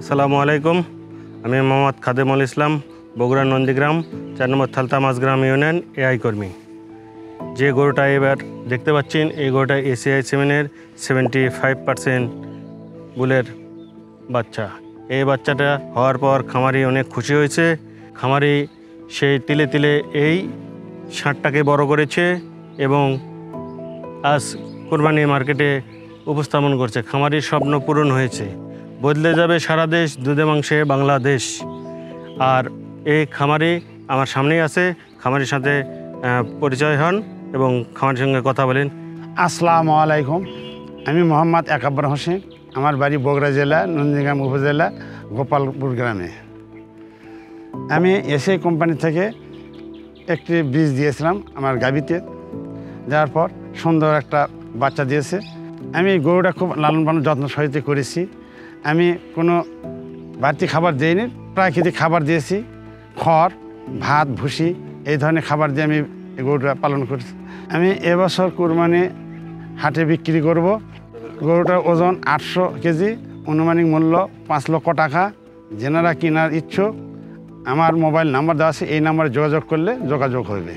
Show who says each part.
Speaker 1: আসসালামু আলাইকুম। আমি মোহাম্মদ খাদেমুল ইসলাম, বগুড়া নন্দীগ্রাম 4 নম্বর থালতা মাঝগ্রাম ইউনিয়ন এআই কর্মী। যে গরুটা এবার দেখতে পাচ্ছেন, এই গরুটা এসিআই সেমেনের 75% বুলের বাচ্চা। এই বাচ্চাটা হওয়ার পর খামারি অনেক খুশি হয়েছে। খামারি সেই তিলে তিলে এই ষাঁড়টাকে বড় করেছে এবং আজ কোরবানি মার্কেটে উপস্থাপন করছে। খামারির স্বপ্ন পূরণ হয়েছে। বদলে যাবে সারা দেশ, দুধে মাংসে বাংলাদেশ। আর এই খামারি আমার সামনেই আছে। খামারির সাথে পরিচয় হন এবং খামারির সঙ্গে কথা বলেন।
Speaker 2: আসসালামু আলাইকুম। আমি মোহাম্মদ একাব্বর হোসেন। আমার বাড়ি বগুড়া জেলা নন্দীগ্রাম উপজেলা গোপালপুর গ্রামে। আমি এসআই কোম্পানি থেকে একটি বীজ দিয়েছিলাম আমার গাভীতে, যাওয়ার পর সুন্দর একটা বাচ্চা দিয়েছে। আমি গরুটা খুব লালন পালন যত্ন সহিত করেছি। আমি কোনো বাড়তি খাবার দিইনি, প্রাকৃতিক খাবার দিয়েছি। খড়, ভাত, ভুসি এই ধরনের খাবার দিয়ে আমি গরুটা পালন করেছি। আমি এবছর কুরবানি হাটে বিক্রি করব। গরুটার ওজন 800 কেজি, আনুমানিক মূল্য 5 লক্ষ টাকা। যেনারা কেনার ইচ্ছুক আমার মোবাইল নাম্বার দেওয়া আছে, এই নাম্বারে যোগাযোগ করলে যোগাযোগ হবে।